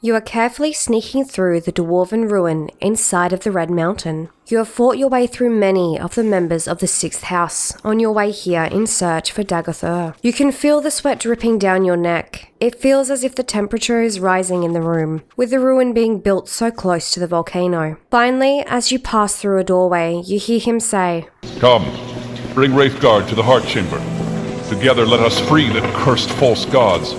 You are carefully sneaking through the dwarven ruin inside of the Red Mountain. You have fought your way through many of the members of the 6th house on your way here in search for Dagoth Ur. You can feel the sweat dripping down your neck. It feels as if the temperature is rising in the room, with the ruin being built so close to the volcano. Finally, as you pass through a doorway, you hear him say, "Come, bring Wraithguard to the Heart Chamber. Together let us free the cursed false gods."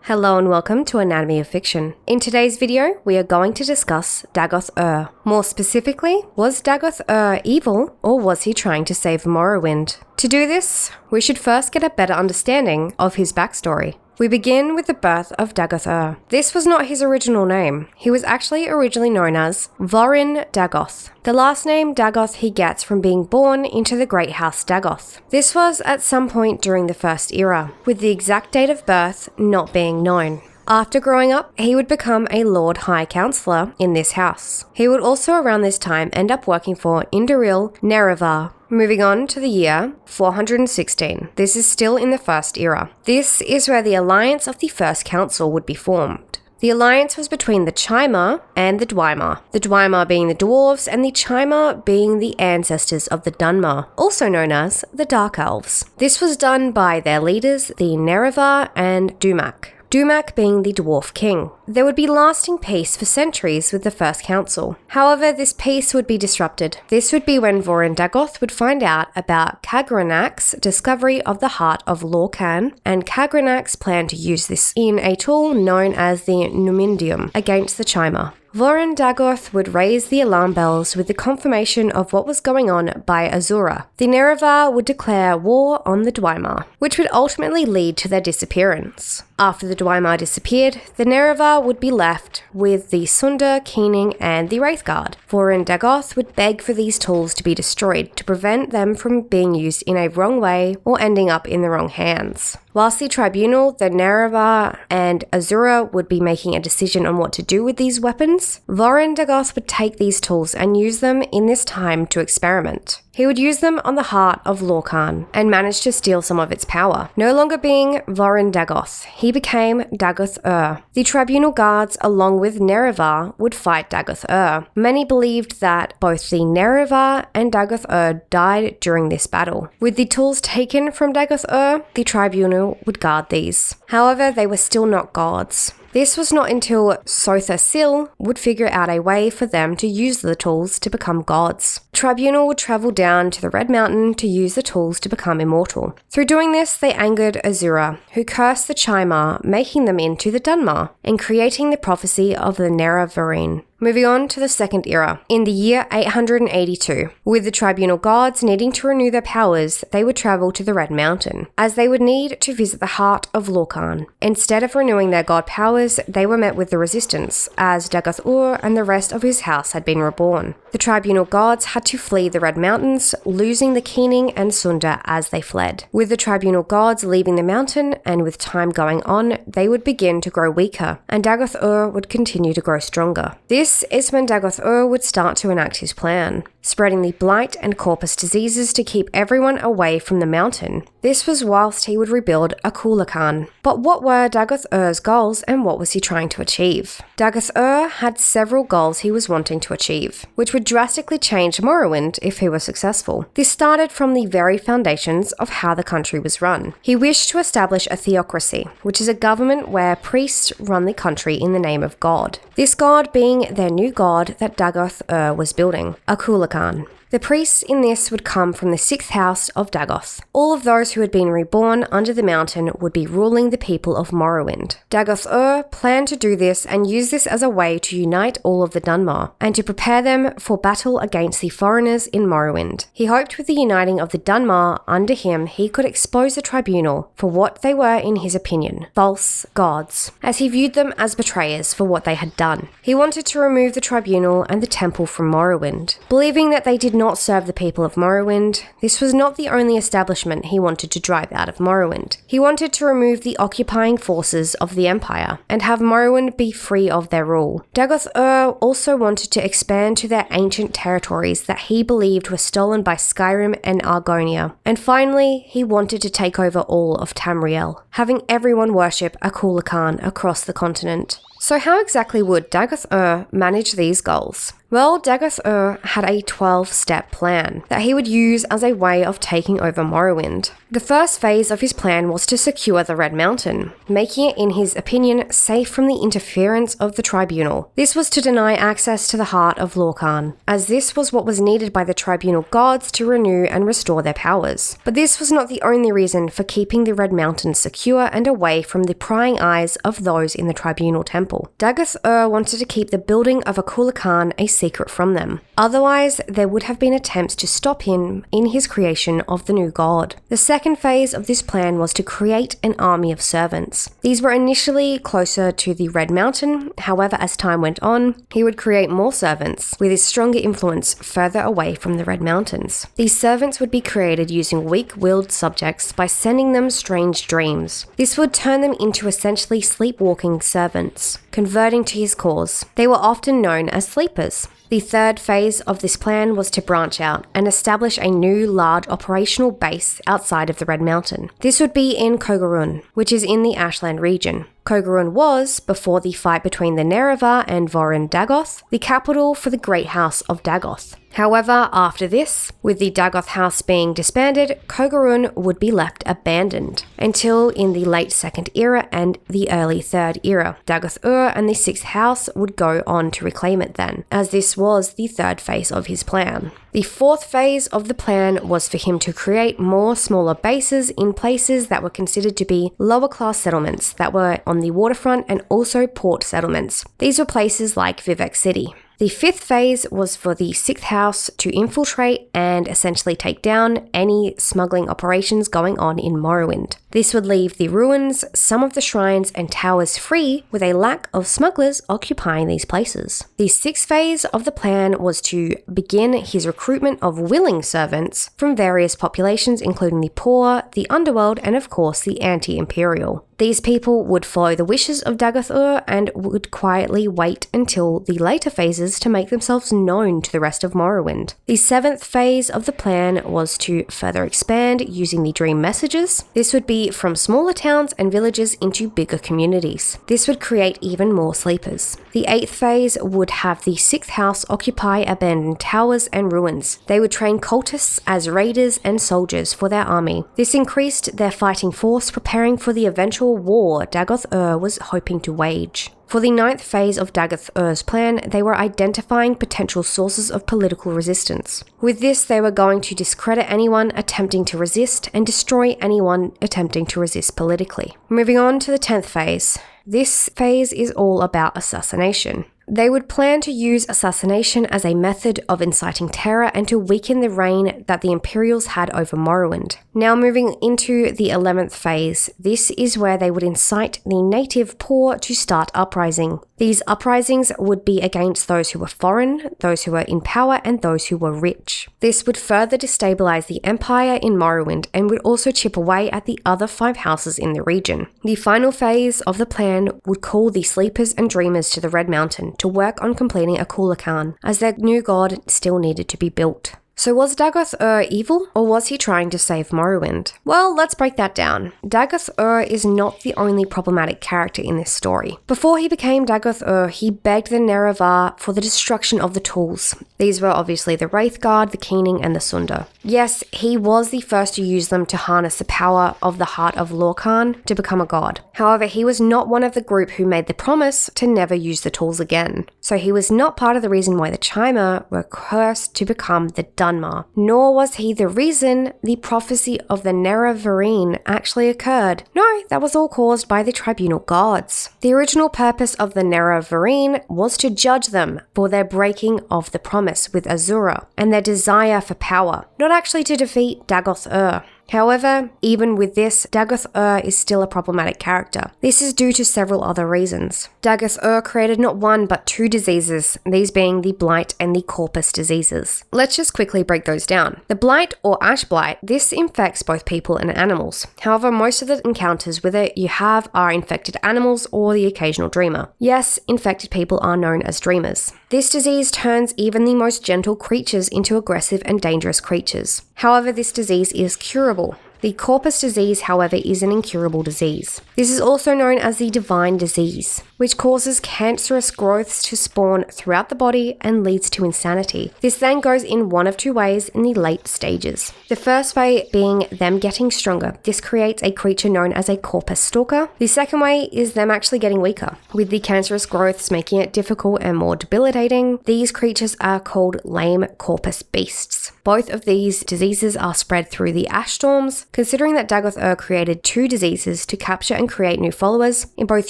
Hello and welcome to Anatomy of Fiction. In today's video, we are going to discuss Dagoth Ur. More specifically, was Dagoth Ur evil, or was he trying to save Morrowind? To do this, we should first get a better understanding of his backstory. We begin with the birth of Dagoth Ur. This was not his original name. He was actually originally known as Vorin Dagoth. The last name Dagoth he gets from being born into the Great House Dagoth. This was at some point during the First Era, with the exact date of birth not being known. After growing up, he would become a Lord High Counselor in this house. He would also around this time end up working for Indoril Nerevar. Moving on to the year 416. This is still in the First Era. This is where the alliance of the First Council would be formed. The alliance was between the Chima and the Dwemer. The Dwemer being the dwarves and the Chima being the ancestors of the Dunmer, also known as the Dark Elves. This was done by their leaders, the Nerevar and Dumak. Dumak being the Dwarf King. There would be lasting peace for centuries with the First Council. However, this peace would be disrupted. This would be when Vorin Dagoth would find out about Kagranak's discovery of the heart of Lorkhan, and Kagranak's plan to use this in a tool known as the Numindium against the Chima. Vorin Dagoth would raise the alarm bells with the confirmation of what was going on by Azura. The Nerevar would declare war on the Dwemer, which would ultimately lead to their disappearance. After the Dwemer disappeared, the Nerevar would be left with the Sunda, Keening, and the Wraithguard. Vorin Dagoth would beg for these tools to be destroyed to prevent them from being used in a wrong way or ending up in the wrong hands. Whilst the Tribunal, the Nerevar, and Azura would be making a decision on what to do with these weapons, Vorin Dagoth would take these tools and use them in this time to experiment. He would use them on the heart of Lorkhan and manage to steal some of its power. No longer being Vorin Dagoth, he became Dagoth Ur. The Tribunal guards, along with Nerevar, would fight Dagoth Ur. Many believed that both the Nerevar and Dagoth Ur died during this battle. With the tools taken from Dagoth Ur, the Tribunal would guard these. However, they were still not gods. This was not until Sotha Sil would figure out a way for them to use the tools to become gods. Tribunal would travel down to the Red Mountain to use the tools to become immortal. Through doing this, they angered Azura, who cursed the Chima, making them into the Dunmer, and creating the prophecy of the Nerevarine. Moving on to the Second Era. In the year 882, with the Tribunal guards needing to renew their powers, they would travel to the Red Mountain, as they would need to visit the heart of Lorkhan. Instead of renewing their god powers, they were met with the resistance, as Dagoth Ur and the rest of his house had been reborn. The Tribunal guards had to flee the Red Mountains, losing the Keening and Sunda as they fled. With the Tribunal guards leaving the mountain, and with time going on, they would begin to grow weaker, and Dagoth Ur would continue to grow stronger. This is when Dagoth Ur would start to enact his plan, spreading the blight and corpus diseases to keep everyone away from the mountain. This was whilst he would rebuild a Kulakhan. But what were Dagoth Ur's goals and what was he trying to achieve? Dagoth Ur had several goals he was wanting to achieve, which would drastically change Morrowind if he was successful. This started from the very foundations of how the country was run. He wished to establish a theocracy, which is a government where priests run the country in the name of God. This god being their new god that Dagoth Ur was building, a Kulakhan. The priests in this would come from the 6th house of Dagoth. All of those who had been reborn under the mountain would be ruling the people of Morrowind. Dagoth Ur planned to do this and use this as a way to unite all of the Dunmer and to prepare them for battle against the foreigners in Morrowind. He hoped with the uniting of the Dunmer under him he could expose the Tribunal for what they were in his opinion, false gods, as he viewed them as betrayers for what they had done. He wanted to remove the Tribunal and the temple from Morrowind, believing that they did not serve the people of Morrowind, this was not the only establishment he wanted to drive out of Morrowind. He wanted to remove the occupying forces of the Empire and have Morrowind be free of their rule. Dagoth Ur also wanted to expand to their ancient territories that he believed were stolen by Skyrim and Argonia. And finally, he wanted to take over all of Tamriel, having everyone worship a Kula Khan across the continent. So how exactly would Dagoth Ur manage these goals? Well, Dagoth Ur had a 12-step plan that he would use as a way of taking over Morrowind. The first phase of his plan was to secure the Red Mountain, making it, in his opinion, safe from the interference of the Tribunal. This was to deny access to the heart of Lorkhan, as this was what was needed by the Tribunal gods to renew and restore their powers. But this was not the only reason for keeping the Red Mountain secure and away from the prying eyes of those in the Tribunal Temple. Dagoth Ur wanted to keep the building of a Kula Khan a secret from them. Otherwise, there would have been attempts to stop him in his creation of the new god. The second phase of this plan was to create an army of servants. These were initially closer to the Red Mountain, however, as time went on, he would create more servants, with his stronger influence further away from the Red Mountains. These servants would be created using weak-willed subjects by sending them strange dreams. This would turn them into essentially sleepwalking servants, converting to his cause. They were often known as sleepers. The third phase of this plan was to branch out and establish a new large operational base outside of the Red Mountain. This would be in Kogorun, which is in the Ashland region. Kogorun was, before the fight between the Nerevar and Vorin Dagoth, the capital for the Great House of Dagoth. However, after this, with the Dagoth House being disbanded, Kogorun would be left abandoned until in the late Second Era and the early Third Era. Dagoth Ur and the Sixth House would go on to reclaim it then, as this was the third phase of his plan. The fourth phase of the plan was for him to create more smaller bases in places that were considered to be lower class settlements that were on the waterfront and also port settlements. These were places like Vivek City. The fifth phase was for the Sixth House to infiltrate and essentially take down any smuggling operations going on in Morrowind. This would leave the ruins, some of the shrines and towers free, with a lack of smugglers occupying these places. The sixth phase of the plan was to begin his recruitment of willing servants from various populations, including the poor, the underworld, and of course the anti-imperial. These people would follow the wishes of Dagoth Ur and would quietly wait until the later phases to make themselves known to the rest of Morrowind. The seventh phase of the plan was to further expand using the dream messages. This would be from smaller towns and villages into bigger communities. This would create even more sleepers. The eighth phase would have the Sixth House occupy abandoned towers and ruins. They would train cultists as raiders and soldiers for their army. This increased their fighting force, preparing for the eventual war Dagoth Ur was hoping to wage. For the ninth phase of Dagoth Ur's plan, they were identifying potential sources of political resistance. With this, they were going to discredit anyone attempting to resist and destroy anyone attempting to resist politically. Moving on to the 10th phase. This phase is all about assassination. They would plan to use assassination as a method of inciting terror and to weaken the reign that the Imperials had over Morrowind. Now moving into the 11th phase, this is where they would incite the native poor to start uprising. These uprisings would be against those who were foreign, those who were in power, and those who were rich. This would further destabilize the Empire in Morrowind and would also chip away at the other 5 houses in the region. The final phase of the plan would call the Sleepers and Dreamers to the Red Mountain to work on completing a Kula Khan, as their new god still needed to be built. So was Dagoth Ur evil, or was he trying to save Morrowind? Well, let's break that down. Dagoth Ur is not the only problematic character in this story. Before he became Dagoth Ur, he begged the Nerevar for the destruction of the tools. These were obviously the Wraithguard, the Keening, and the Sunda. Yes, he was the first to use them to harness the power of the heart of Lorkhan to become a god. However, he was not one of the group who made the promise to never use the tools again. So he was not part of the reason why the Chimer were cursed to become the Dunmer, nor was he the reason the prophecy of the Nerevarine actually occurred. No, that was all caused by the Tribunal gods. The original purpose of the Nerevarine was to judge them for their breaking of the promise with Azura and their desire for power, not actually to defeat Dagoth Ur. However, even with this, Dagoth Ur is still a problematic character. This is due to several other reasons. Dagoth Ur created not one but two diseases, these being the Blight and the Corpus diseases. Let's just quickly break those down. The Blight or Ash Blight, this infects both people and animals. However, most of the encounters with it you have are infected animals or the occasional dreamer. Yes, infected people are known as dreamers. This disease turns even the most gentle creatures into aggressive and dangerous creatures. However, this disease is curable. The Corpus disease, however, is an incurable disease. This is also known as the Divine Disease, which causes cancerous growths to spawn throughout the body and leads to insanity. This then goes in one of two ways in the late stages. The first way being them getting stronger. This creates a creature known as a Corpus Stalker. The second way is them actually getting weaker, with the cancerous growths making it difficult and more debilitating. These creatures are called lame Corpus Beasts. Both of these diseases are spread through the ash storms. Considering that Dagoth Ur created two diseases to capture and create new followers in both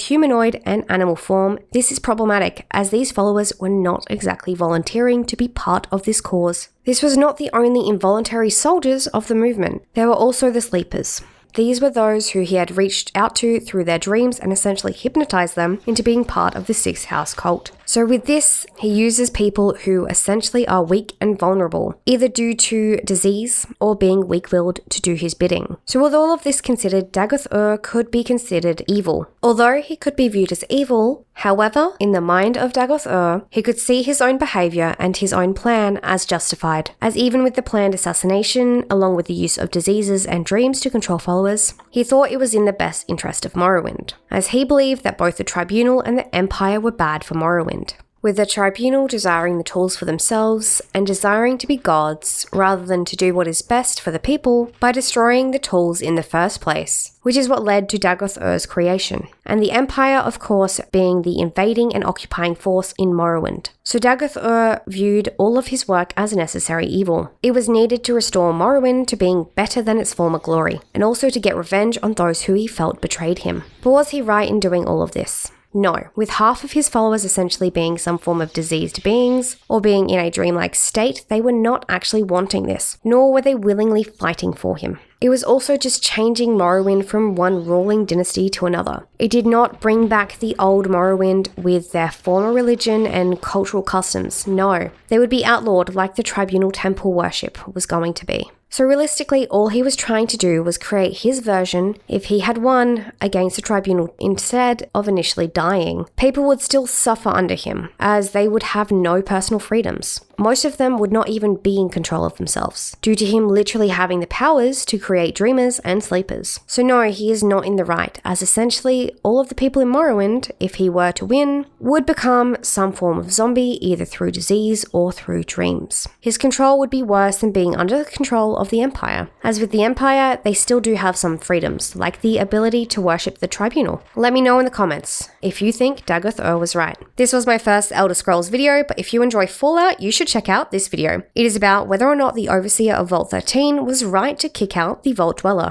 humanoid and animal form, this is problematic as these followers were not exactly volunteering to be part of this cause. This was not the only involuntary soldiers of the movement. There were also the sleepers. These were those who he had reached out to through their dreams and essentially hypnotized them into being part of the Sixth House cult. So with this, he uses people who essentially are weak and vulnerable, either due to disease or being weak-willed to do his bidding. So with all of this considered, Dagoth Ur could be considered evil. Although he could be viewed as evil, however, in the mind of Dagoth Ur, he could see his own behavior and his own plan as justified, as even with the planned assassination, along with the use of diseases and dreams to control followers, he thought it was in the best interest of Morrowind, as he believed that both the Tribunal and the Empire were bad for Morrowind. With the Tribunal desiring the tools for themselves and desiring to be gods rather than to do what is best for the people by destroying the tools in the first place, which is what led to Dagoth Ur's creation, and the Empire, of course, being the invading and occupying force in Morrowind. So Dagoth Ur viewed all of his work as necessary evil. It was needed to restore Morrowind to being better than its former glory, and also to get revenge on those who he felt betrayed him. But was he right in doing all of this? No, with half of his followers essentially being some form of diseased beings, or being in a dreamlike state, they were not actually wanting this, nor were they willingly fighting for him. It was also just changing Morrowind from one ruling dynasty to another. It did not bring back the old Morrowind with their former religion and cultural customs. No, they would be outlawed like the Tribunal temple worship was going to be. So realistically, all he was trying to do was create his version if he had won against the Tribunal instead of initially dying. People would still suffer under him, as they would have no personal freedoms. Most of them would not even be in control of themselves, due to him literally having the powers to create dreamers and sleepers. So no, he is not in the right, as essentially all of the people in Morrowind, if he were to win, would become some form of zombie either through disease or through dreams. His control would be worse than being under the control of the Empire. As with the Empire, they still do have some freedoms, like the ability to worship the Tribunal. Let me know in the comments if you think Dagoth Ur was right. This was my first Elder Scrolls video, but if you enjoy Fallout, you should check out this video. It is about whether or not the Overseer of Vault 13 was right to kick out the Vault Dweller.